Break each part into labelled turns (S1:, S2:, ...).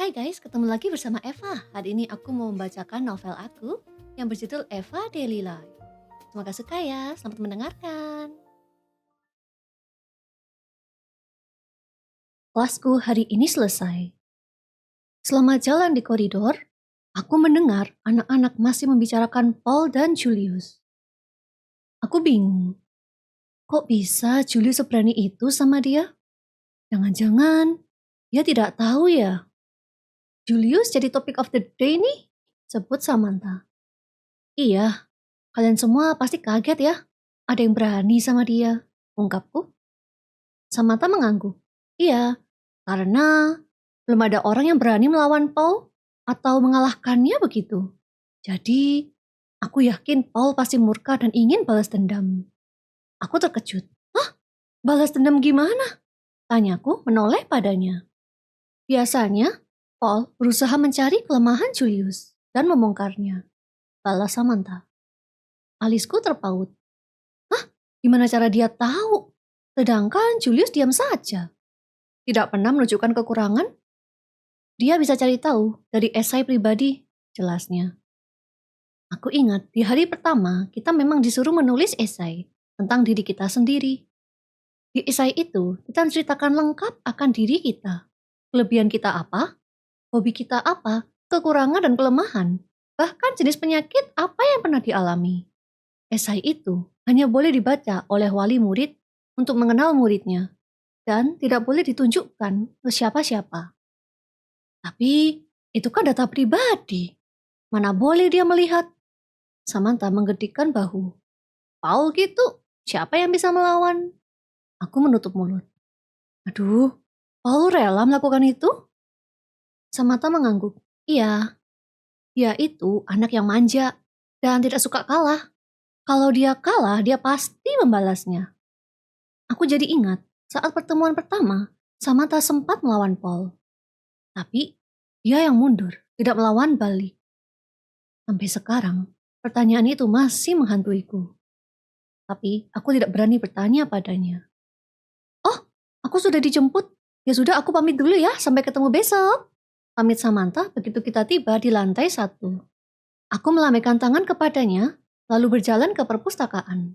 S1: Hai guys, ketemu lagi bersama Eva. Hari ini aku mau membacakan novel aku yang berjudul Eva Daily Life. Semoga suka ya, selamat mendengarkan. Kelasku hari ini selesai. Selama jalan di koridor, aku mendengar anak-anak masih membicarakan Paul dan Julius. Aku bingung, kok bisa Julius seberani itu sama dia? Jangan-jangan dia tidak tahu ya. Julius jadi topik of the day nih, sebut Samantha. Iya, kalian semua pasti kaget ya. Ada yang berani sama dia, ungkapku. Samantha mengangguk. Iya, karena belum ada orang yang berani melawan Paul atau mengalahkannya begitu. Jadi, aku yakin Paul pasti murka dan ingin balas dendam. Aku terkejut. Hah? Balas dendam gimana? Tanyaku menoleh padanya. Biasanya, Paul berusaha mencari kelemahan Julius dan membongkarnya. Balas Samantha. Alisku terpaut. Hah? Gimana cara dia tahu? Sedangkan Julius diam saja. Tidak pernah menunjukkan kekurangan. Dia bisa cari tahu dari esai pribadi, jelasnya. Aku ingat di hari pertama kita memang disuruh menulis esai tentang diri kita sendiri. Di esai itu kita menceritakan lengkap akan diri kita. Kelebihan kita apa, hobi kita apa, kekurangan dan kelemahan, bahkan jenis penyakit apa yang pernah dialami. Esai itu hanya boleh dibaca oleh wali murid untuk mengenal muridnya dan tidak boleh ditunjukkan ke siapa-siapa. Tapi itu kan data pribadi. Mana boleh dia melihat? Samantha menggedikkan bahu. Paul gitu, siapa yang bisa melawan? Aku menutup mulut. Aduh, Paul rela melakukan itu? Samantha mengangguk. Iya, dia itu anak yang manja dan tidak suka kalah. Kalau dia kalah, dia pasti membalasnya. Aku jadi ingat saat pertemuan pertama, Samantha sempat melawan Paul. Tapi dia yang mundur, tidak melawan balik. Sampai sekarang, pertanyaan itu masih menghantuiku. Tapi aku tidak berani bertanya padanya. Oh, aku sudah dijemput. Ya sudah, aku pamit dulu ya, sampai ketemu besok. Pamit Samantha begitu kita tiba di lantai 1. Aku melambaikan tangan kepadanya, lalu berjalan ke perpustakaan.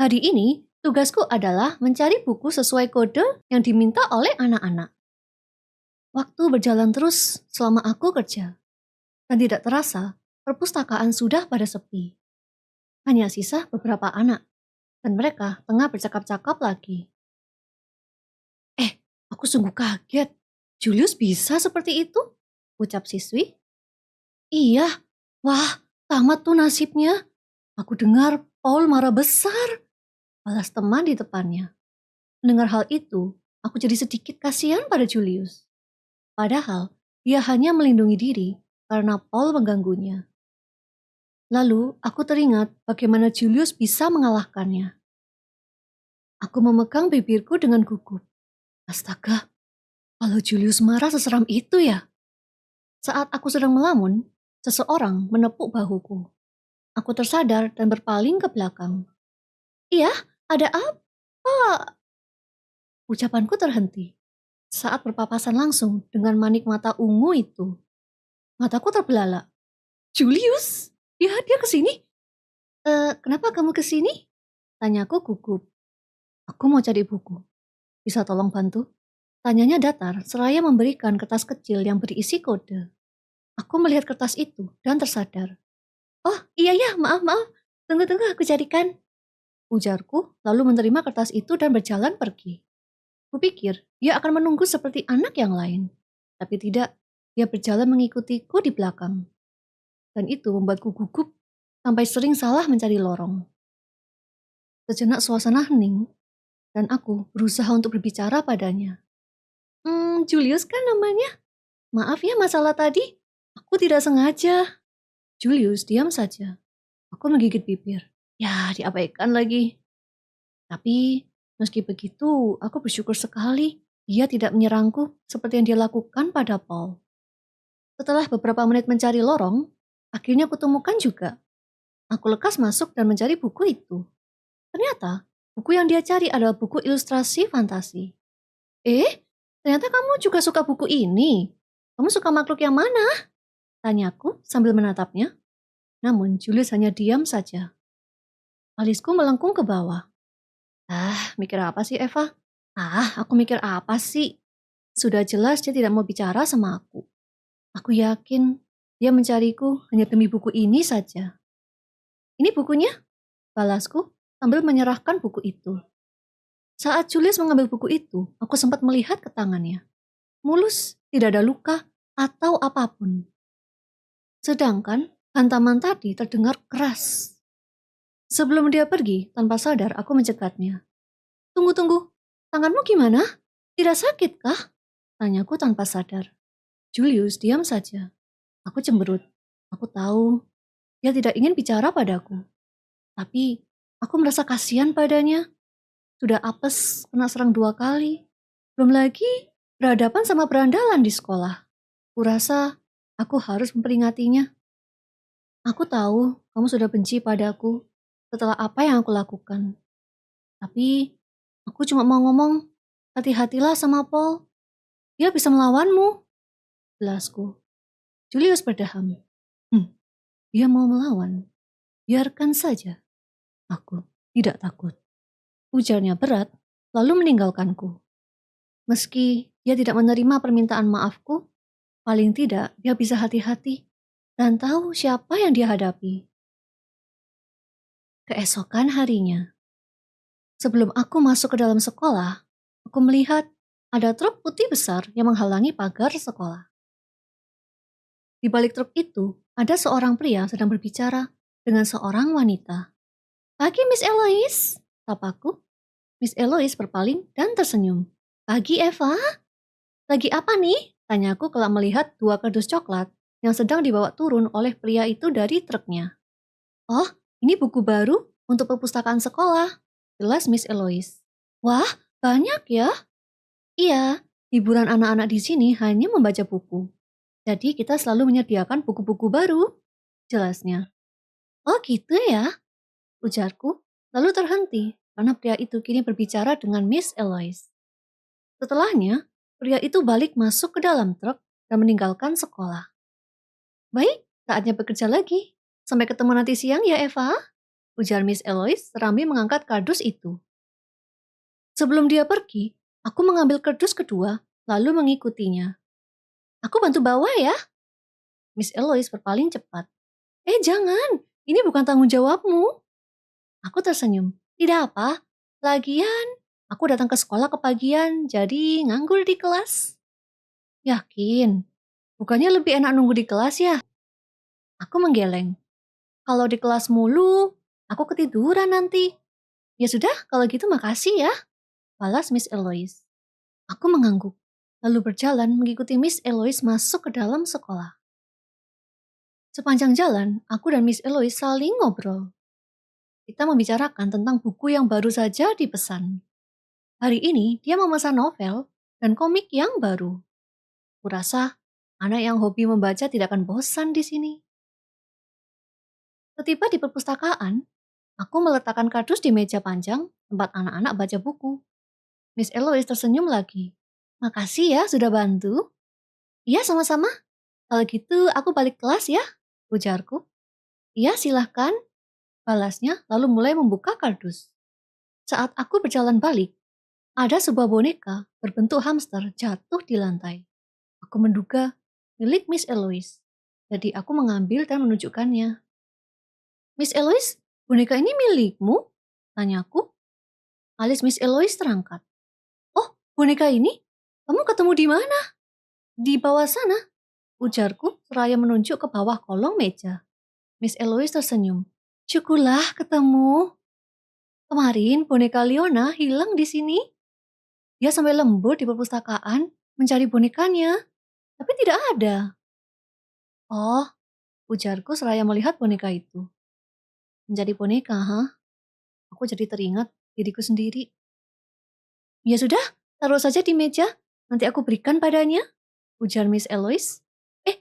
S1: Hari ini, tugasku adalah mencari buku sesuai kode yang diminta oleh anak-anak. Waktu berjalan terus selama aku kerja. Dan tidak terasa, perpustakaan sudah pada sepi. Hanya sisa beberapa anak, dan mereka tengah bercakap-cakap lagi. Aku sungguh kaget. Julius bisa seperti itu? Ucap siswi. Iya, wah, tamat tuh nasibnya. Aku dengar Paul marah besar. Balas teman di depannya. Mendengar hal itu, aku jadi sedikit kasihan pada Julius. Padahal, dia hanya melindungi diri karena Paul mengganggunya. Lalu, aku teringat bagaimana Julius bisa mengalahkannya. Aku memegang bibirku dengan gugup. Astaga, kalau Julius marah seseram itu ya? Saat aku sedang melamun, seseorang menepuk bahuku. Aku tersadar dan berpaling ke belakang. Iya, ada apa? Ucapanku terhenti saat berpapasan langsung dengan manik mata ungu itu. Mataku terbelalak. Julius? Dia kesini? Kenapa kamu kesini? Tanyaku gugup. Aku mau cari buku. Bisa tolong bantu? Tanyanya datar seraya memberikan kertas kecil yang berisi kode. Aku melihat kertas itu dan tersadar. Oh iya ya, maaf. Tunggu aku carikan. Ujarku lalu menerima kertas itu dan berjalan pergi. Kupikir dia akan menunggu seperti anak yang lain. Tapi tidak, dia berjalan mengikutiku di belakang. Dan itu membuatku gugup sampai sering salah mencari lorong. Sejenak suasana hening dan aku berusaha untuk berbicara padanya. Julius kan namanya? Maaf ya masalah tadi, aku tidak sengaja. Julius diam saja. Aku menggigit bibir. Ya, diabaikan lagi. Tapi, meski begitu, aku bersyukur sekali dia tidak menyerangku seperti yang dia lakukan pada Paul. Setelah beberapa menit mencari lorong, akhirnya aku temukan juga. Aku lekas masuk dan mencari buku itu. Ternyata, buku yang dia cari adalah buku ilustrasi fantasi. Ternyata kamu juga suka buku ini? Kamu suka makhluk yang mana? Tanyaku sambil menatapnya. Namun Julius hanya diam saja. Alisku melengkung ke bawah. Mikir apa sih Eva? Aku mikir apa sih? Sudah jelas dia tidak mau bicara sama aku. Aku yakin dia mencariku hanya demi buku ini saja. Ini bukunya? Balasku sambil menyerahkan buku itu. Saat Julius mengambil buku itu, aku sempat melihat ke tangannya. Mulus, tidak ada luka atau apapun. Sedangkan hantaman tadi terdengar keras. Sebelum dia pergi, tanpa sadar aku mencegahnya. Tunggu, tanganmu gimana? Tidak sakit kah? Tanyaku tanpa sadar. Julius diam saja. Aku cemberut. Aku tahu dia tidak ingin bicara padaku. Tapi aku merasa kasihan padanya. Sudah apes, kena serang 2 kali. Belum lagi berhadapan sama berandalan di sekolah. Kurasa aku harus memperingatinya. Aku tahu kamu sudah benci padaku setelah apa yang aku lakukan. Tapi aku cuma mau ngomong, hati-hatilah sama Paul. Dia bisa melawanmu. Jelasku. Julius berdeham. Dia mau melawan. Biarkan saja. Aku tidak takut. Ujarnya berat, lalu meninggalkanku. Meski dia tidak menerima permintaan maafku, paling tidak dia bisa hati-hati dan tahu siapa yang dia hadapi. Keesokan harinya, sebelum aku masuk ke dalam sekolah, aku melihat ada truk putih besar yang menghalangi pagar sekolah. Di balik truk itu, ada seorang pria sedang berbicara dengan seorang wanita. Pagi Miss Eloise, tapaku. Miss Eloise berpaling dan tersenyum. Pagi Eva, lagi apa nih? Tanyaku kalau melihat 2 kardus coklat yang sedang dibawa turun oleh pria itu dari truknya. Oh, ini buku baru untuk perpustakaan sekolah, jelas Miss Eloise. Wah, banyak ya? Iya, hiburan anak-anak di sini hanya membaca buku. Jadi kita selalu menyediakan buku-buku baru, jelasnya. Oh gitu ya, ujarku, lalu terhenti karena pria itu kini berbicara dengan Miss Eloise. Setelahnya, pria itu balik masuk ke dalam truk dan meninggalkan sekolah. Baik, saatnya bekerja lagi. Sampai ketemu nanti siang ya Eva, ujar Miss Eloise sambil mengangkat kardus itu. Sebelum dia pergi, aku mengambil kardus kedua lalu mengikutinya. Aku bantu bawa ya. Miss Eloise berpaling cepat. Jangan, ini bukan tanggung jawabmu. Aku tersenyum. Tidak apa, lagian aku datang ke sekolah kepagian, jadi nganggur di kelas. Yakin? Bukannya lebih enak nunggu di kelas ya? Aku menggeleng. Kalau di kelas mulu, aku ketiduran nanti. Ya sudah, kalau gitu makasih ya, balas Miss Eloise. Aku mengangguk, lalu berjalan mengikuti Miss Eloise masuk ke dalam sekolah. Sepanjang jalan, aku dan Miss Eloise saling ngobrol. Kita membicarakan tentang buku yang baru saja dipesan. Hari ini dia memesan novel dan komik yang baru. Kurasa anak yang hobi membaca tidak akan bosan di sini. Setiba di perpustakaan, aku meletakkan kardus di meja panjang tempat anak-anak baca buku. Miss Eloise tersenyum lagi. Makasih ya sudah bantu. Iya sama-sama. Kalau gitu aku balik kelas ya, ujarku. Iya silahkan, balasnya lalu mulai membuka kardus. Saat aku berjalan balik, ada sebuah boneka berbentuk hamster jatuh di lantai. Aku menduga milik Miss Eloise. Jadi aku mengambil dan menunjukkannya. Miss Eloise, boneka ini milikmu? Tanyaku. Alis Miss Eloise terangkat. Oh, boneka ini? Kamu ketemu di mana? Di bawah sana, ujarku seraya menunjuk ke bawah kolong meja. Miss Eloise tersenyum. Syukurlah ketemu. Kemarin boneka Leona hilang di sini. Dia sampai lembur di perpustakaan mencari bonekanya, tapi tidak ada. Oh, ujarku seraya melihat boneka itu. Menjadi boneka, Aku jadi teringat diriku sendiri. Ya sudah, taruh saja di meja. Nanti aku berikan padanya, ujar Miss Eloise.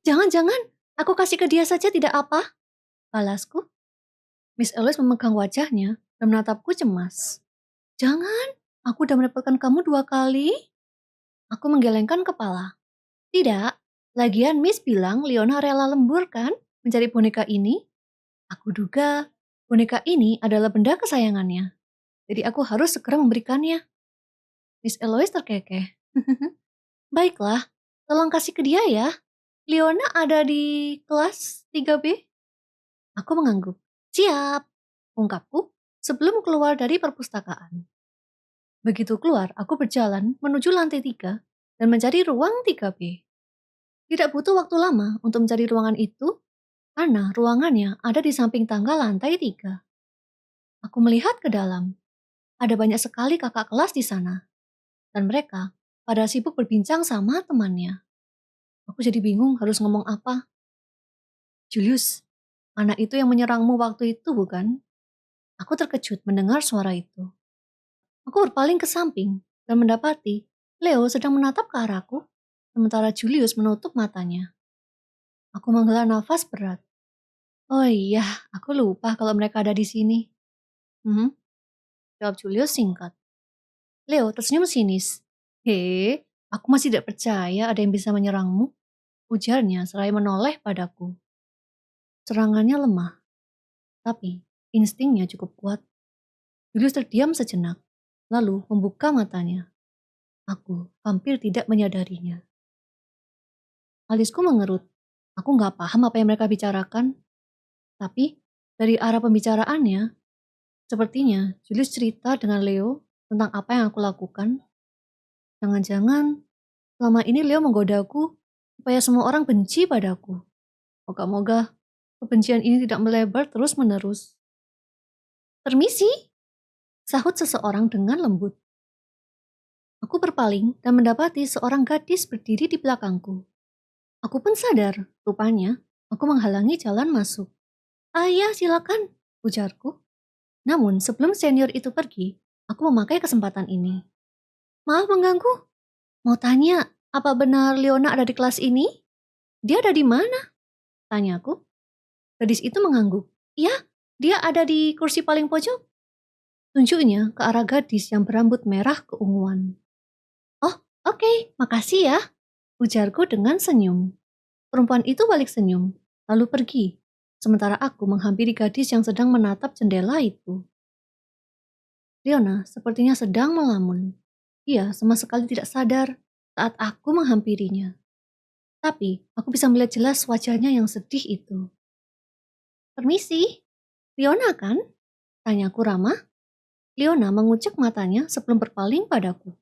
S1: Jangan. Aku kasih ke dia saja tidak apa, balasku. Miss Eloise memegang wajahnya dan menatapku cemas. Jangan, aku udah mendapatkan kamu 2 kali. Aku menggelengkan kepala. Tidak, Lagian Miss bilang Leona rela lembur kan mencari boneka ini. Aku duga boneka ini adalah benda kesayangannya. Jadi aku harus segera memberikannya. Miss Eloise terkekeh. Baiklah, tolong kasih ke dia ya. Leona ada di kelas 3B? Aku mengangguk. Siap, ungkapku sebelum keluar dari perpustakaan. Begitu keluar, aku berjalan menuju lantai 3 dan mencari ruang 3B. Tidak butuh waktu lama untuk mencari ruangan itu, karena ruangannya ada di samping tangga lantai 3. Aku melihat ke dalam. Ada banyak sekali kakak kelas di sana. Dan mereka pada sibuk berbincang sama temannya. Aku jadi bingung harus ngomong apa. Julius, anak itu yang menyerangmu waktu itu bukan? Aku terkejut mendengar suara itu. Aku berpaling ke samping dan mendapati Leo sedang menatap ke arahku, sementara Julius menutup matanya. Aku menghela nafas berat. Oh iya, aku lupa kalau mereka ada di sini. Jawab Julius singkat. Leo tersenyum sinis. Aku masih tidak percaya ada yang bisa menyerangmu, ujarnya seraya menoleh padaku. Serangannya lemah, tapi instingnya cukup kuat. Julius terdiam sejenak, lalu membuka matanya. Aku hampir tidak menyadarinya. Alisku mengerut. Aku nggak paham apa yang mereka bicarakan. Tapi dari arah pembicaraannya, sepertinya Julius cerita dengan Leo tentang apa yang aku lakukan. Jangan-jangan selama ini Leo menggodaku supaya semua orang benci padaku. Moga-moga kebencian ini tidak melebar terus-menerus. Permisi, sahut seseorang dengan lembut. Aku berpaling dan mendapati seorang gadis berdiri di belakangku. Aku pun sadar, rupanya aku menghalangi jalan masuk. Ayah, silakan, ujarku. Namun sebelum senior itu pergi, aku memakai kesempatan ini. Maaf mengganggu. Mau tanya, apa benar Leona ada di kelas ini? Dia ada di mana? Tanyaku. Gadis itu mengangguk. Iya, dia ada di kursi paling pojok. Tunjuknya ke arah gadis yang berambut merah keunguan. Oh, oke, makasih ya, ujarku dengan senyum. Perempuan itu balik senyum, lalu pergi, sementara aku menghampiri gadis yang sedang menatap jendela itu. Leona sepertinya sedang melamun. Ia sama sekali tidak sadar saat aku menghampirinya. Tapi aku bisa melihat jelas wajahnya yang sedih itu. Permisi, Leona kan? Tanyaku ramah. Leona mengucek matanya sebelum berpaling padaku.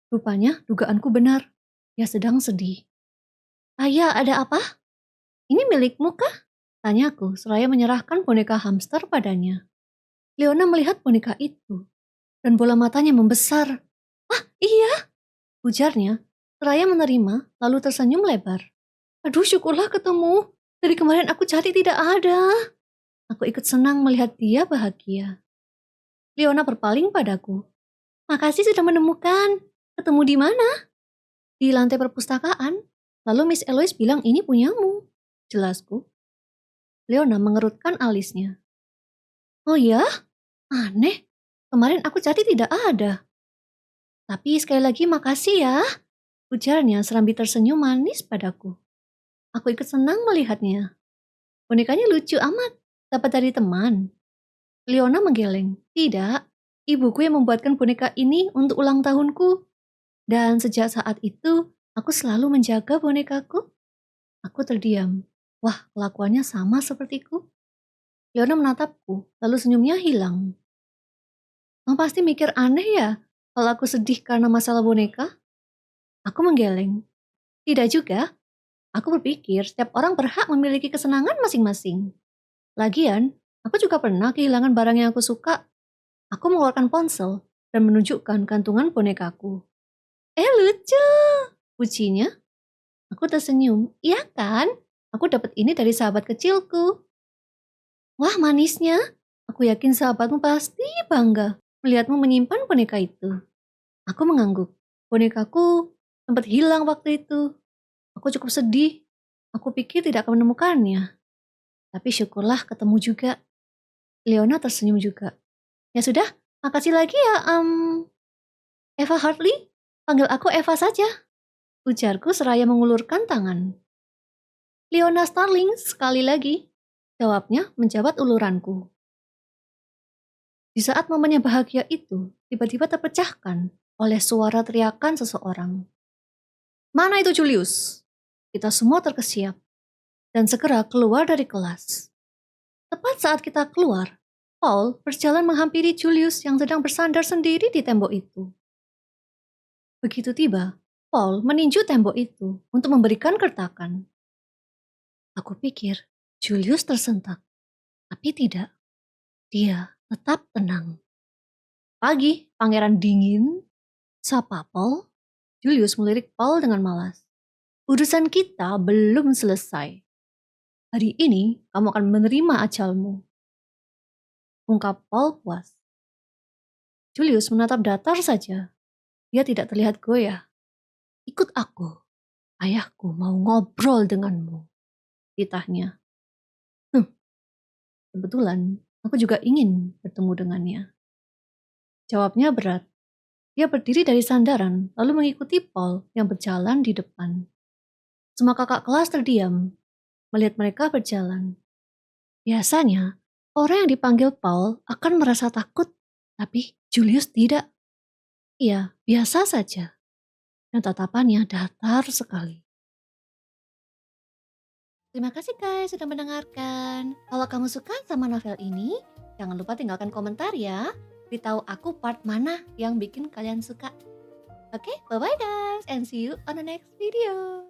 S1: Rupanya dugaanku benar. Dia sedang sedih. Ayah, ada apa? Ini milikmu kah? Tanyaku seraya menyerahkan boneka hamster padanya. Leona melihat boneka itu. Dan bola matanya membesar. Ah, iya, ujarnya seraya menerima lalu tersenyum lebar. Aduh, syukurlah ketemu. Dari kemarin aku cari tidak ada. Aku ikut senang melihat dia bahagia. Leona berpaling padaku. Makasih sudah menemukan. Ketemu di mana? Di lantai perpustakaan. Lalu Miss Eloise bilang ini punyamu. Jelasku. Leona mengerutkan alisnya. Oh ya? Aneh. Kemarin aku cari tidak ada. Tapi sekali lagi makasih ya. Ujarnya serambi tersenyum manis padaku. Aku ikut senang melihatnya. Bonekanya lucu amat. Dapat dari teman. Leona menggeleng. Tidak. Ibuku yang membuatkan boneka ini untuk ulang tahunku. Dan sejak saat itu, aku selalu menjaga bonekaku. Aku terdiam. Wah, kelakuannya sama sepertiku. Leona menatapku, lalu senyumnya hilang. Kamu pasti mikir aneh ya, kalau aku sedih karena masalah boneka? Aku menggeleng. Tidak juga. Aku berpikir setiap orang berhak memiliki kesenangan masing-masing. Lagian, aku juga pernah kehilangan barang yang aku suka. Aku mengeluarkan ponsel dan menunjukkan gantungan bonekaku. Lucu, pujinya. Aku tersenyum. Iya kan? Aku dapat ini dari sahabat kecilku. Wah, manisnya. Aku yakin sahabatmu pasti bangga melihatmu menyimpan boneka itu. Aku mengangguk. Bonekaku sempat hilang waktu itu. Aku cukup sedih. Aku pikir tidak akan menemukannya. Tapi syukurlah ketemu juga. Leona tersenyum juga. Ya sudah, makasih lagi ya, Eva Hartley. Panggil aku Eva saja. Ujarku seraya mengulurkan tangan. Leona Starling sekali lagi, jawabnya menjabat uluranku. Di saat momennya bahagia itu, tiba-tiba terpecahkan oleh suara teriakan seseorang. Mana itu Julius? Kita semua terkesiap dan segera keluar dari kelas. Tepat saat kita keluar, Paul berjalan menghampiri Julius yang sedang bersandar sendiri di tembok itu. Begitu tiba, Paul meninju tembok itu untuk memberikan gertakan. Aku pikir Julius tersentak, tapi tidak. Dia tetap tenang. Pagi, pangeran dingin, sapa Paul. Julius melirik Paul dengan malas. Urusan kita belum selesai. Hari ini kamu akan menerima ajalmu. Ungkap Paul puas. Julius menatap datar saja. Dia tidak terlihat goyah. Ikut aku. Ayahku mau ngobrol denganmu. Titahnya. Kebetulan aku juga ingin bertemu dengannya. Jawabnya berat. Dia berdiri dari sandaran lalu mengikuti Paul yang berjalan di depan. Semua kakak kelas terdiam melihat mereka berjalan. Biasanya, orang yang dipanggil Paul akan merasa takut, tapi Julius tidak. Ia biasa saja, dan tatapannya datar sekali. Terima kasih guys sudah mendengarkan. Kalau kamu suka sama novel ini, jangan lupa tinggalkan komentar ya. Beritahu aku part mana yang bikin kalian suka. Oke, bye-bye guys, and see you on the next video.